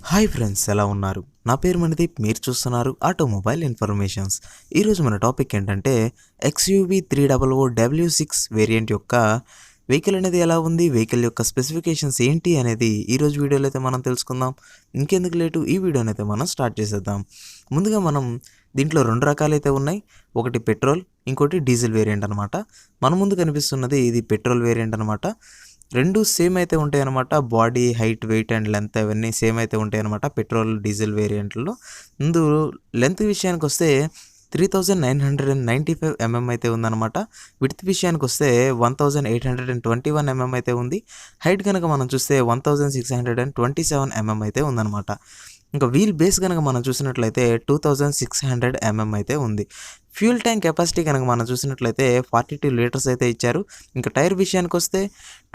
Hi friends, ఎలా ఉన్నారు? నా పేరు మణిదీప్. మీరు చూస్తున్నారు ఆటోమొబైల్ ఇన్ఫర్మేషన్స్. ఈరోజు మన టాపిక్ ఏంటంటే XUV 300 W6 వేరియంట్ యొక్క వెహికల్ అనేది ఎలా ఉంది, వెహికల్ యొక్క స్పెసిఫికేషన్స్ ఏంటి అనేది ఈరోజు వీడియోలో అయితే మనం తెలుసుకుందాం. ఇంకెందుకు లేటు, ఈ వీడియోని అయితే మనం స్టార్ట్ చేసేద్దాం. ముందుగా మనం దీంట్లో రెండు రకాలైతే ఉన్నాయి. ఒకటి పెట్రోల్, ఇంకోటి డీజిల్ వేరియంట్ అనమాట. మన ముందు కనిపిస్తున్నది ఇది పెట్రోల్ వేరియంట్ అనమాట. రెండు సేమ్ అయితే ఉంటాయి అనమాట. Body height, weight and length అవన్నీ సేమ్ అయితే ఉంటాయి అనమాట పెట్రోల్ డీజిల్ వేరియంట్లో. ముందు లెంత్ విషయానికి వస్తే 3995 అయితే ఉందన్నమాట. విడ్త్ విషయానికి వస్తే 1821 అయితే ఉంది. హైట్ కనుక మనం చూస్తే 1627 అయితే ఉందన్నమాట. ఇంకా వీల్ బేస్ కనుక మనం చూసినట్లయితే 2600 అయితే ఉంది. ఫ్యూల్ ట్యాంక్ కెపాసిటీ కనుక మనం చూసినట్లయితే 42 లీటర్స్ అయితే ఇచ్చారు. ఇంకా టైర్ విషయానికి వస్తే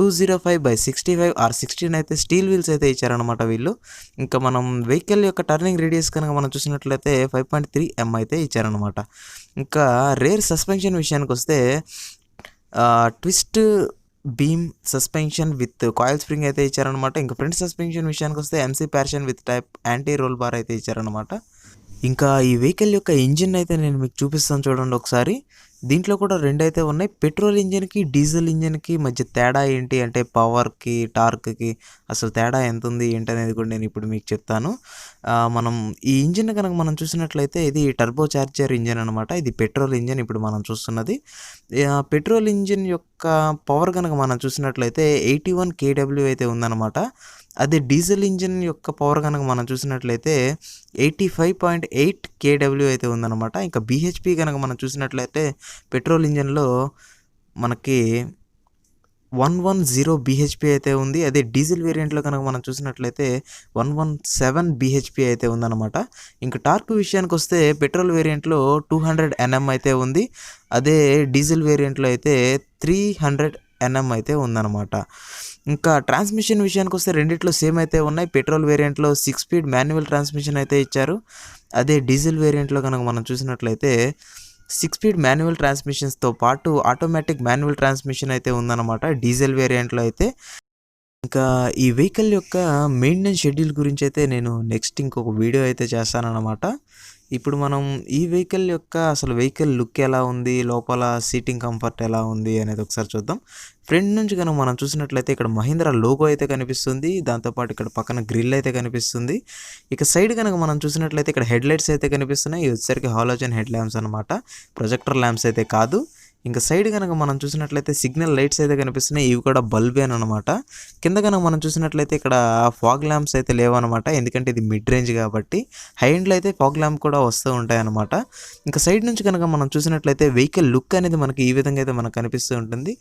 205/65 16 అయితే స్టీల్ వీల్స్ అయితే ఇచ్చారనమాట వీళ్ళు. ఇంకా మనం వెహికల్ యొక్క టర్నింగ్ రేడియస్ కనుక మనం చూసినట్లయితే 5.3 అయితే ఇచ్చారనమాట. ఇంకా రేర్ సస్పెన్షన్ విషయానికి వస్తే twist beam suspension with coil spring అయితే ఇచ్చారనమాట. ఇంకా ఫ్రంట్ సస్పెన్షన్ విషయానికి వస్తే MC ప్యాషన్ with type anti roll bar అయితే ఇచ్చారనమాట. ఇంకా ఈ వెహికల్ యొక్క ఇంజిన్ అయితే నేను మీకు చూపిస్తాను చూడండి ఒకసారి. దీంట్లో కూడా రెండు అయితే ఉన్నాయి. పెట్రోల్ ఇంజిన్కి డీజిల్ ఇంజిన్కి మధ్య తేడా ఏంటి అంటే పవర్కి, టార్క్కి అసలు తేడా ఎంత ఉంది ఏంటి అనేది కూడా నేను ఇప్పుడు మీకు చెప్తాను. మనం ఈ ఇంజిన్ కనుక మనం చూసినట్లయితే ఇది టర్బో చార్జర్ ఇంజిన్ అనమాట. ఇది పెట్రోల్ ఇంజిన్ ఇప్పుడు మనం చూస్తున్నది. పెట్రోల్ ఇంజిన్ యొక్క పవర్ కనుక మనం చూసినట్లయితే 81 kW అయితే ఉందన్నమాట. అదే డీజిల్ ఇంజిన్ యొక్క పవర్ కనుక మనం చూసినట్లయితే 85.8 kW అయితే ఉందన్నమాట. ఇంకా BHP కనుక మనం చూసినట్లయితే పెట్రోల్ ఇంజిన్లో మనకి 110 BHP అయితే ఉంది. అదే డీజిల్ వేరియంట్లో కనుక మనం చూసినట్లయితే 117 BHP అయితే ఉందన్నమాట. ఇంకా టార్క్ విషయానికి వస్తే పెట్రోల్ వేరియంట్లో 200 Nm అయితే ఉంది. అదే డీజిల్ వేరియంట్లో అయితే 300 Nm అయితే ఉందన్నమాట. ఇంకా ట్రాన్స్మిషన్ విషయానికి వస్తే రెండిట్లో సేమ్ అయితే ఉన్నాయి. పెట్రోల్ వేరియంట్లో 6 స్పీడ్ మాన్యువల్ ట్రాన్స్మిషన్ అయితే ఇచ్చారు. అదే డీజిల్ వేరియంట్లో కనుక మనం చూసినట్లయితే 6 స్పీడ్ మాన్యువల్ ట్రాన్స్మిషన్స్తో పాటు ఆటోమేటిక్ మాన్యువల్ ట్రాన్స్మిషన్ అయితే ఉందన్నమాట డీజిల్ వేరియంట్లో అయితే. ఇంకా ఈ వెహికల్ యొక్క మెయింటెనెన్స్ షెడ్యూల్ గురించి అయితే నేను నెక్స్ట్ ఇంకొక వీడియో అయితే చేస్తానన్నమాట. ఇప్పుడు మనం ఈ వెహికల్ యొక్క అసలు వెహికల్ లుక్ ఎలా ఉంది, లోపల సీటింగ్ కంఫర్ట్ ఎలా ఉంది అనేది ఒకసారి చూద్దాం. ఫ్రంట్ నుంచి కనుక మనం చూసినట్లయితే ఇక్కడ మహీంద్రా లోగో అయితే కనిపిస్తుంది. దాంతోపాటు ఇక్కడ పక్కన గ్రిల్ అయితే కనిపిస్తుంది. ఇక సైడ్ కనుక మనం చూసినట్లయితే ఇక్కడ హెడ్ లైట్స్ అయితే కనిపిస్తున్నాయి. ఇవి వచ్చేసరికి హాలోజన్ హెడ్ ల్యాంప్స్ అనమాట, ప్రొజెక్టర్ ల్యాంప్స్ అయితే కాదు. ఇంకా సైడ్ కనుక మనం చూసినట్లయితే సిగ్నల్ లైట్స్ అయితే కనిపిస్తున్నాయి. ఇవి కూడా బల్బే అనమాట. కింద కనుక మనం చూసినట్లయితే ఇక్కడ ఫాగ్ ల్యాంప్స్ అయితే లేవన్నమాట, ఎందుకంటే ఇది మిడ్ రేంజ్ కాబట్టి. హై ఎండ్లో అయితే ఫాగ్ ల్యాంప్ కూడా వస్తూ ఉంటాయి అనమాట. ఇంకా సైడ్ నుంచి కనుక మనం చూసినట్లయితే వెహికల్ లుక్ అనేది మనకి ఈ విధంగా అయితే మనకు కనిపిస్తూ ఉంటుంది.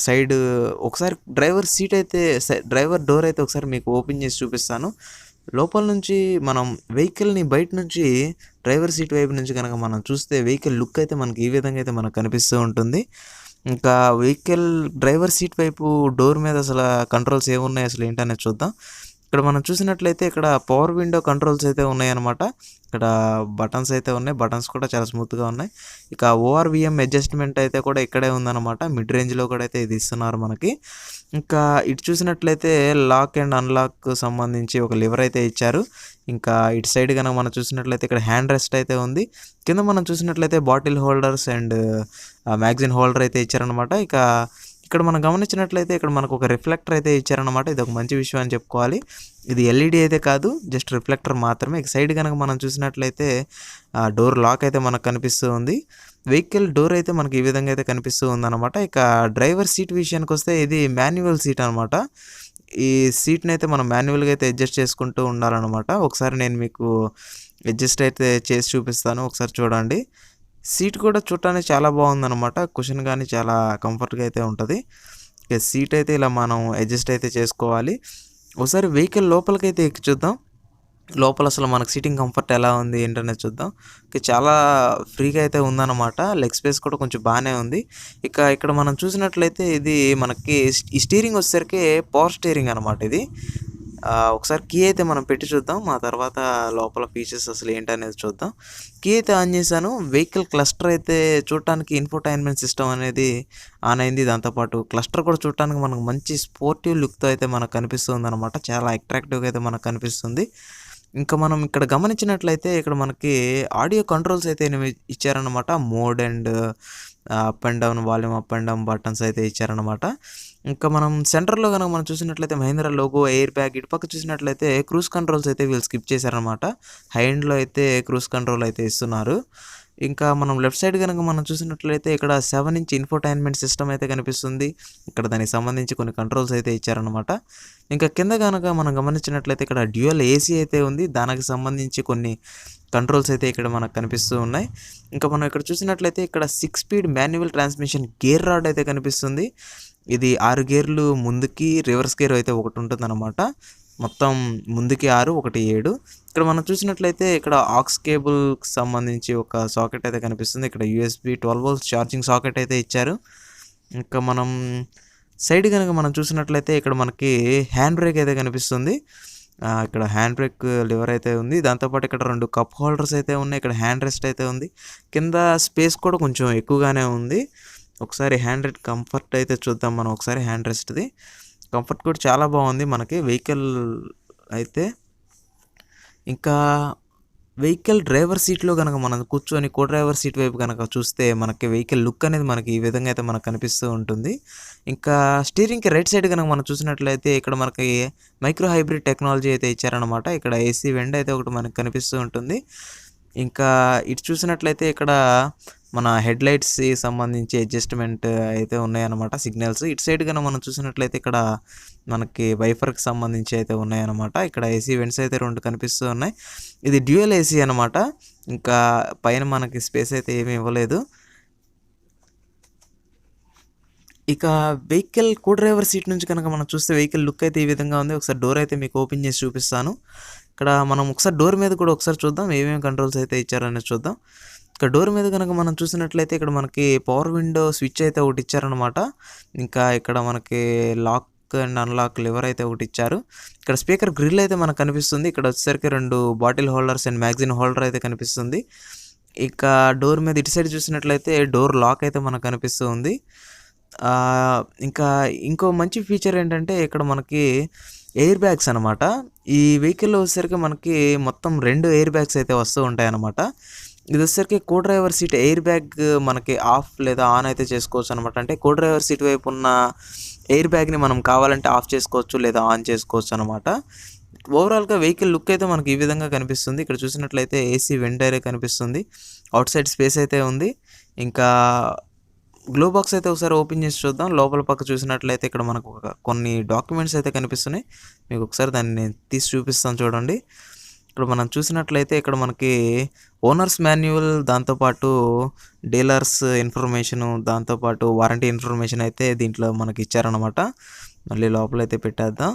సైడ్ ఒకసారి డ్రైవర్ డోర్ అయితే ఒకసారి మీకు ఓపెన్ చేసి చూపిస్తాను. లోపల నుంచి మనం వెహికల్ని బయట నుంచి డ్రైవర్ సీట్ వైపు నుంచి కనుక మనం చూస్తే వెహికల్ లుక్ అయితే మనకి ఈ విధంగా అయితే మనకు కనిపిస్తూ ఉంటుంది. ఇంకా వెహికల్ డ్రైవర్ సీట్ వైపు డోర్ మీద అసలు కంట్రోల్స్ ఏమున్నాయి అసలు ఏంటనేది చూద్దాం. ఇక్కడ మనం చూసినట్లయితే ఇక్కడ పవర్ విండో కంట్రోల్స్ అయితే ఉన్నాయన్నమాట. ఇక్కడ బటన్స్ అయితే ఉన్నాయి. బటన్స్ కూడా చాలా స్మూత్గా ఉన్నాయి. ఇక ORVM అడ్జస్ట్మెంట్ అయితే కూడా ఇక్కడే ఉందన్నమాట. మిడ్ రేంజ్లో కూడా అయితే ఇది ఇస్తున్నారు మనకి. ఇంకా ఇటు చూసినట్లయితే లాక్ అండ్ అన్లాక్ సంబంధించి ఒక లివర్ అయితే ఇచ్చారు. ఇంకా ఇటు సైడ్ కనుక మనం చూసినట్లయితే ఇక్కడ హ్యాండ్ రెస్ట్ అయితే ఉంది. కింద మనం చూసినట్లయితే bottle holders and magazine holder అయితే ఇచ్చారనమాట. ఇక ఇక్కడ మనం గమనించినట్లయితే ఇక్కడ మనకు ఒక రిఫ్లెక్టర్ అయితే ఇచ్చారనమాట. ఇది ఒక మంచి విషయం అని చెప్పుకోవాలి. ఇది LED అయితే కాదు, జస్ట్ రిఫ్లెక్టర్ మాత్రమే. ఇక సైడ్ కనుక మనం చూసినట్లయితే డోర్ లాక్ అయితే మనకు కనిపిస్తూ ఉంది. వెహికల్ డోర్ అయితే మనకి ఈ విధంగా అయితే కనిపిస్తూ ఉందన్నమాట. ఇక డ్రైవర్ సీట్ విషయానికి వస్తే ఇది మాన్యువల్ సీట్ అనమాట. ఈ సీట్ని అయితే మనం మాన్యువల్గా అయితే అడ్జస్ట్ చేసుకుంటూ ఉండాలన్నమాట. ఒకసారి నేను మీకు అడ్జస్ట్ అయితే చేసి చూపిస్తాను, ఒకసారి చూడండి. సీట్ కూడా చూడటానికి చాలా బాగుందన్నమాట. కుషన్ కానీ చాలా కంఫర్ట్గా అయితే ఉంటుంది. ఇక సీట్ అయితే ఇలా మనం అడ్జస్ట్ అయితే చేసుకోవాలి. ఒకసారి వెహికల్ లోపలికైతే ఎక్కి చూద్దాం. లోపల అసలు మనకు సీటింగ్ కంఫర్ట్ ఎలా ఉంది ఏంటనేది చూద్దాం. ఇక చాలా ఫ్రీగా అయితే ఉందన్నమాట. లెగ్ స్పేస్ కూడా కొంచెం బాగానే ఉంది. ఇక ఇక్కడ మనం చూసినట్లయితే ఇది మనకి ఈ స్టీరింగ్ వచ్చేసరికి పవర్ స్టీరింగ్ అనమాట. ఇది ఒకసారి కీ అయితే మనం పెట్టి చూద్దాం. ఆ తర్వాత లోపల ఫీచర్స్ అసలు ఏంటనేది చూద్దాం. కీ అయితే ఆన్ చేశాను. వెహికల్ క్లస్టర్ అయితే చూడటానికి ఇన్ఫోటైన్మెంట్ సిస్టమ్ అనేది ఆన్ అయింది. దాంతోపాటు క్లస్టర్ కూడా చూడటానికి మనకు మంచి స్పోర్టివ్ లుక్తో అయితే మనకు కనిపిస్తుంది అనమాట. చాలా అట్రాక్టివ్గా అయితే మనకు కనిపిస్తుంది. ఇంకా మనం ఇక్కడ గమనించినట్లయితే ఇక్కడ మనకి ఆడియో కంట్రోల్స్ అయితే ఇచ్చారనమాట. Mode and up and down, volume up and down buttons అయితే ఇచ్చారనమాట. ఇంకా మనం సెంటర్లో కనుక మనం చూసినట్లయితే మహీంద్రా లోగో, ఎయిర్ బ్యాగ్, ఇటుపక్క చూసినట్లయితే క్రూజ్ కంట్రోల్స్ అయితే వీళ్ళు స్కిప్ చేశారనమాట. హై ఎండ్లో అయితే క్రూజ్ కంట్రోల్ అయితే ఇస్తున్నారు. ఇంకా మనం లెఫ్ట్ సైడ్ కనుక మనం చూసినట్లయితే ఇక్కడ 7 ఇంచ్ ఇన్ఫోటైన్మెంట్ సిస్టమ్ అయితే కనిపిస్తుంది. ఇక్కడ దానికి సంబంధించి కొన్ని కంట్రోల్స్ అయితే ఇచ్చారనమాట. ఇంకా కింద కనుక మనం గమనించినట్లయితే ఇక్కడ డ్యూయల్ ఏసీ అయితే ఉంది. దానికి సంబంధించి కొన్ని కంట్రోల్స్ అయితే ఇక్కడ మనకు కనిపిస్తూ ఉన్నాయి. ఇంకా మనం ఇక్కడ చూసినట్లయితే ఇక్కడ 6 speed manual transmission gear rod అయితే కనిపిస్తుంది. ఇది 6 గేర్లు ముందుకి, రివర్స్ గేర్ అయితే ఒకటి ఉంటుందన్నమాట. మొత్తం ముందుకి 6, ఒకటి 7. ఇక్కడ మనం చూసినట్లయితే ఇక్కడ ఆక్స్ కేబుల్కి సంబంధించి ఒక సాకెట్ అయితే కనిపిస్తుంది. ఇక్కడ USB 12 వోల్ట్స్ ఛార్జింగ్ సాకెట్ అయితే ఇచ్చారు. ఇంకా మనం సైడ్ కనుక మనం చూసినట్లయితే ఇక్కడ మనకి హ్యాండ్ బ్రేక్ అయితే కనిపిస్తుంది. ఇక్కడ హ్యాండ్ బ్రేక్ లివర్ అయితే ఉంది. దాంతోపాటు ఇక్కడ 2 కప్ హోల్డర్స్ అయితే ఉన్నాయి. ఇక్కడ హ్యాండ్ రెస్ట్ అయితే ఉంది. కింద స్పేస్ కూడా కొంచెం ఎక్కువగానే ఉంది. ఒకసారి హ్యాండ్ రెస్ట్ కంఫర్ట్ అయితే చూద్దాం మనం. ఒకసారి హ్యాండ్ రెస్ట్ది కంఫర్ట్ కూడా చాలా బాగుంది మనకి వెహికల్ అయితే. ఇంకా వెహికల్ డ్రైవర్ సీట్లో కనుక మనం కూర్చొని కో డ్రైవర్ సీట్ వైపు కనుక చూస్తే మనకి వెహికల్ లుక్ అనేది మనకి ఈ విధంగా అయితే మనకు కనిపిస్తూ ఉంటుంది. ఇంకా స్టీరింగ్కి రైట్ సైడ్ కనుక మనం చూసినట్లయితే ఇక్కడ మనకి మైక్రో హైబ్రిడ్ టెక్నాలజీ అయితే ఇచ్చారనమాట. ఇక్కడ ఏసీ వెండ్ అయితే ఒకటి మనకు కనిపిస్తూ ఉంటుంది. ఇంకా ఇటు చూసినట్లయితే ఇక్కడ మన హెడ్ లైట్స్కి సంబంధించి అడ్జస్ట్మెంట్ అయితే ఉన్నాయన్నమాట, సిగ్నల్స్. ఇటు సైడ్ కనుక మనం చూసినట్లయితే ఇక్కడ మనకి వైఫర్కి సంబంధించి అయితే ఉన్నాయన్నమాట. ఇక్కడ ఏసీ వెంట్స్ అయితే 2 కనిపిస్తూ ఉన్నాయి. ఇది డ్యూయల్ ఏసీ అనమాట. ఇంకా పైన మనకి స్పేస్ అయితే ఏమీ ఇవ్వలేదు. ఇక వెహికల్ కో డ్రైవర్ సీట్ నుంచి కనుక మనం చూస్తే వెహికల్ లుక్ అయితే ఈ విధంగా ఉంది. ఒకసారి డోర్ అయితే మీకు ఓపెన్ చేసి చూపిస్తాను. ఇక్కడ మనం ఒకసారి డోర్ మీద కూడా ఒకసారి చూద్దాం ఏమేమి కంట్రోల్స్ అయితే ఇచ్చారనేది చూద్దాం. ఇక్కడ డోర్ మీద కనుక మనం చూసినట్లయితే ఇక్కడ మనకి పవర్ విండో స్విచ్ అయితే ఒకటి ఇచ్చారనమాట. ఇంకా ఇక్కడ మనకి లాక్ అండ్ అన్లాక్ లివర్ అయితే ఒకటి ఇచ్చారు. ఇక్కడ స్పీకర్ గ్రిల్ అయితే మనకు కనిపిస్తుంది. ఇక్కడ వచ్చేసరికి 2 bottle holders and magazine holder అయితే కనిపిస్తుంది. ఇక డోర్ మీద ఇటు సైడ్ చూసినట్లయితే డోర్ లాక్ అయితే మనకు కనిపిస్తూ ఉంది. ఇంకా ఇంకో మంచి ఫీచర్ ఏంటంటే ఇక్కడ మనకి ఎయిర్ బ్యాగ్స్ అనమాట. ఈ వెహికల్లో వచ్చేసరికి మనకి మొత్తం 2 ఎయిర్ బ్యాగ్స్ అయితే వస్తూ ఉంటాయి అన్నమాట. ఇది వచ్చేసరికి కో డ్రైవర్ సీట్ ఎయిర్ బ్యాగ్ మనకి ఆఫ్ లేదా ఆన్ అయితే చేసుకోవచ్చు అనమాట. అంటే కో డ్రైవర్ సీట్ వైపు ఉన్న ఎయిర్ బ్యాగ్ని మనం కావాలంటే ఆఫ్ చేసుకోవచ్చు లేదా ఆన్ చేసుకోవచ్చు అనమాట. ఓవరాల్గా వెహికల్ లుక్ అయితే మనకి ఈ విధంగా కనిపిస్తుంది. ఇక్కడ చూసినట్లయితే ఏసీ వెంటైరే కనిపిస్తుంది. అవుట్ సైడ్ స్పేస్ అయితే ఉంది. ఇంకా గ్లో బాక్స్ అయితే ఒకసారి ఓపెన్ చేసి చూద్దాం. లోపల పక్క చూసినట్లయితే ఇక్కడ మనకు కొన్ని డాక్యుమెంట్స్ అయితే కనిపిస్తున్నాయి. మీకు ఒకసారి దాన్ని నేను తీసి చూపిస్తాను చూడండి. ఇక్కడ మనం చూసినట్లయితే ఇక్కడ మనకి ఓనర్స్ మాన్యువల్, దాంతోపాటు డీలర్స్ ఇన్ఫర్మేషను, దాంతోపాటు వారంటీ ఇన్ఫర్మేషన్ అయితే దీంట్లో మనకి ఇచ్చారనమాట. మళ్ళీ లోపలైతే పెట్టేద్దాం.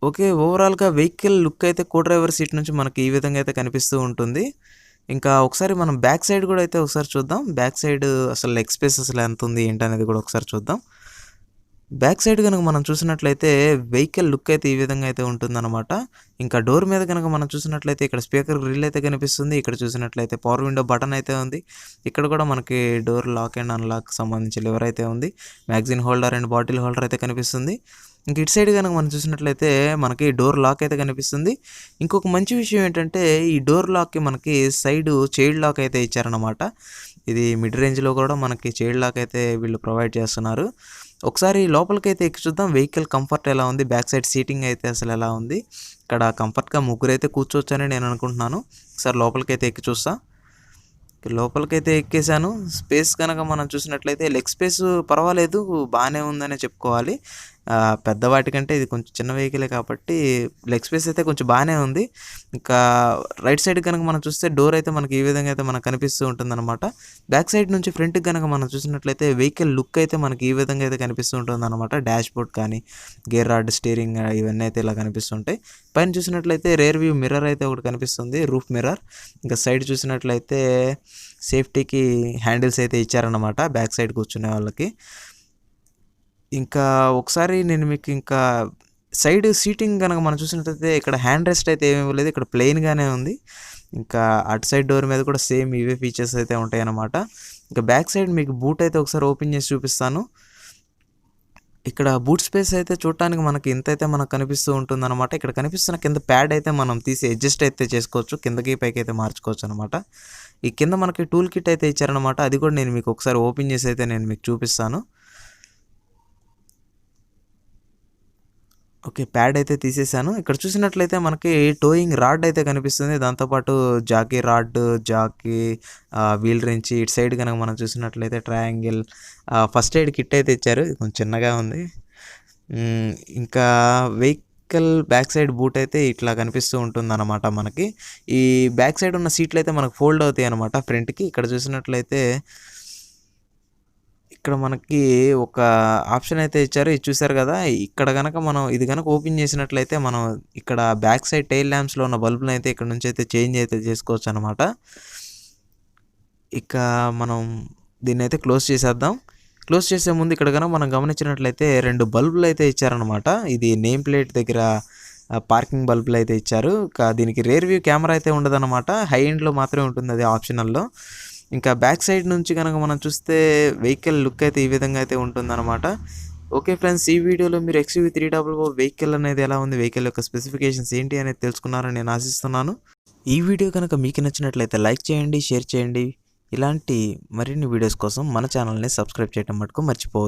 ఓకే, ఓవరాల్గా వెహికల్ లుక్ అయితే కో డ్రైవర్ సీట్ నుంచి మనకి ఈ విధంగా అయితే కనిపిస్తూ ఉంటుంది. ఇంకా ఒకసారి మనం బ్యాక్ సైడ్ కూడా అయితే ఒకసారి చూద్దాం. బ్యాక్ సైడ్ అసలు లెగ్ స్పేస్ అసలు ఎంత ఉంది ఏంటనేది కూడా ఒకసారి చూద్దాం. బ్యాక్ సైడ్ కనుక మనం చూసినట్లయితే వెహికల్ లుక్ అయితే ఈ విధంగా అయితే ఉంటుందన్నమాట. ఇంకా డోర్ మీద కనుక మనం చూసినట్లయితే ఇక్కడ స్పీకర్ గ్రిల్ అయితే కనిపిస్తుంది. ఇక్కడ చూసినట్లయితే పవర్ విండో బటన్ అయితే ఉంది. ఇక్కడ కూడా మనకి డోర్ లాక్ అండ్ అన్లాక్ సంబంధించి లివర్ అయితే ఉంది. Magazine holder and bottle holder అయితే కనిపిస్తుంది. ఇంక ఇటు సైడ్ కనుక మనం చూసినట్లయితే మనకి డోర్ లాక్ అయితే కనిపిస్తుంది. ఇంకొక మంచి విషయం ఏంటంటే ఈ డోర్ లాక్కి మనకి సైడ్ చైల్డ్ లాక్ అయితే ఇచ్చారన్నమాట. ఇది మిడ్ రేంజ్లో కూడా మనకి చైల్డ్ లాక్ అయితే వీళ్ళు ప్రొవైడ్ చేస్తున్నారు. ఒకసారి లోపలికి అయితే ఎక్కి చూద్దాం. వెహికల్ కంఫర్ట్ ఎలా ఉంది, బ్యాక్ సైడ్ సీటింగ్ అయితే అసలు ఎలా ఉంది. ఇక్కడ కంఫర్ట్గా 3 అయితే కూర్చోవచ్చని నేను అనుకుంటున్నాను. ఒకసారి లోపలికి అయితే ఎక్కి చూస్తా. లోపలికైతే ఎక్కేసాను. స్పేస్ కనుక మనం చూసినట్లయితే లెగ్ స్పేస్ పర్వాలేదు, బాగానే ఉందనే చెప్పుకోవాలి. పెద్ద వాటికంటే ఇది కొంచెం చిన్న వెహికలే కాబట్టి లెగ్ స్పేస్ అయితే కొంచెం బాగానే ఉంది. ఇంకా రైట్ సైడ్ కనుక మనం చూస్తే డోర్ అయితే మనకి ఈ విధంగా అయితే మనకు కనిపిస్తూ ఉంటుందన్నమాట. బ్యాక్ సైడ్ నుంచి ఫ్రంట్కి కనుక మనం చూసినట్లయితే వెహికల్ లుక్ అయితే మనకి ఈ విధంగా అయితే కనిపిస్తూ ఉంటుందన్నమాట. డాష్ బోర్డ్ కానీ గేర్ రాడ్, స్టీరింగ్ ఇవన్నీ అయితే ఇలా కనిపిస్తుంటాయి. పైన చూసినట్లయితే రేర్ వ్యూ మిర్రర్ అయితే ఒకటి కనిపిస్తుంది, రూఫ్ మిర్రర్. ఇంకా సైడ్ చూసినట్లయితే సేఫ్టీకి హ్యాండిల్స్ అయితే ఇచ్చారన్నమాట బ్యాక్ సైడ్ కూర్చునే వాళ్ళకి. ఇంకా ఒకసారి నేను మీకు ఇంకా సైడ్ సీటింగ్ కనుక మనం చూసినట్లయితే ఇక్కడ హ్యాండ్ రెస్ట్ అయితే ఏమీ లేదు, ఇక్కడ ప్లెయిన్గానే ఉంది. ఇంకా అటు సైడ్ డోర్ మీద కూడా సేమ్ ఇవే ఫీచర్స్ అయితే ఉంటాయన్నమాట. ఇంకా బ్యాక్ సైడ్ మీకు బూట్ అయితే ఒకసారి ఓపెన్ చేసి చూపిస్తాను. ఇక్కడ బూట్ స్పేస్ అయితే చూడటానికి మనకి ఇంతైతే మనకు కనిపిస్తూ ఉంటుందన్నమాట. ఇక్కడ కనిపిస్తున్న కింద ప్యాడ్ అయితే మనం తీసి అడ్జస్ట్ అయితే చేసుకోవచ్చు, కిందకి పైకి అయితే మార్చుకోవచ్చు అనమాట. ఈ కింద మనకి టూల్ కిట్ అయితే ఇచ్చారనమాట, అది కూడా నేను మీకు ఒకసారి ఓపెన్ చేసి అయితే నేను మీకు చూపిస్తాను. ఓకే, ప్యాడ్ అయితే తీసేసాను. ఇక్కడ చూసినట్లయితే మనకి టోయింగ్ రాడ్ అయితే కనిపిస్తుంది, దాంతోపాటు Jackie rod, Jackie wheel wrench, ఇటు సైడ్ కనుక మనం చూసినట్లయితే ట్రయాంగిల్, ఫస్ట్ ఎయిడ్ కిట్ అయితే ఇచ్చారు, ఇది కొంచెం చిన్నగా ఉంది. ఇంకా వెహికల్ బ్యాక్ సైడ్ బూట్ అయితే ఇట్లా కనిపిస్తూ ఉంటుంది అనమాట. మనకి ఈ బ్యాక్ సైడ్ ఉన్న సీట్లు అయితే మనకు ఫోల్డ్ అవుతాయి అనమాట ఫ్రంట్కి. ఇక్కడ చూసినట్లయితే ఇక్కడ మనకి ఒక ఆప్షన్ అయితే ఇచ్చారు, ఇది చూసారు కదా. ఇక్కడ కనుక మనం ఇది కనుక ఓపెన్ చేసినట్లయితే మనం ఇక్కడ బ్యాక్ సైడ్ టైల్ ల్యాంప్స్లో ఉన్న బల్బులను అయితే ఇక్కడ నుంచి అయితే చేంజ్ అయితే చేసుకోవచ్చు అనమాట. ఇక మనం దీన్ని అయితే క్లోజ్ చేసేద్దాం. క్లోజ్ చేసే ముందు ఇక్కడ కనుక మనం గమనించినట్లయితే 2 బల్బులు అయితే ఇచ్చారనమాట. ఇది నేమ్ ప్లేట్ దగ్గర పార్కింగ్ బల్బులు అయితే ఇచ్చారు. దీనికి రేర్ వ్యూ కెమెరా అయితే ఉండదన్నమాట, హై ఎండ్లో మాత్రమే ఉంటుంది, అది ఆప్షనల్లో. ఇంకా బ్యాక్ సైడ్ నుంచి కనుక మనం చూస్తే వెహికల్ లుక్ అయితే ఈ విధంగా అయితే ఉంటుందన్నమాట. ఓకే ఫ్రెండ్స్, ఈ వీడియోలో మీరు XUV300 వెహికల్ అనేది ఎలా ఉంది, వెహికల్ యొక్క స్పెసిఫికేషన్స్ ఏంటి అనేది తెలుసుకున్నారని నేను ఆశిస్తున్నాను. ఈ వీడియో కనుక మీకు నచ్చినట్లయితే లైక్ చేయండి, షేర్ చేయండి. ఇలాంటి మరిన్ని వీడియోస్ కోసం మన ఛానల్ని సబ్స్క్రైబ్ చేయడం మటుకు మర్చిపోవద్దు.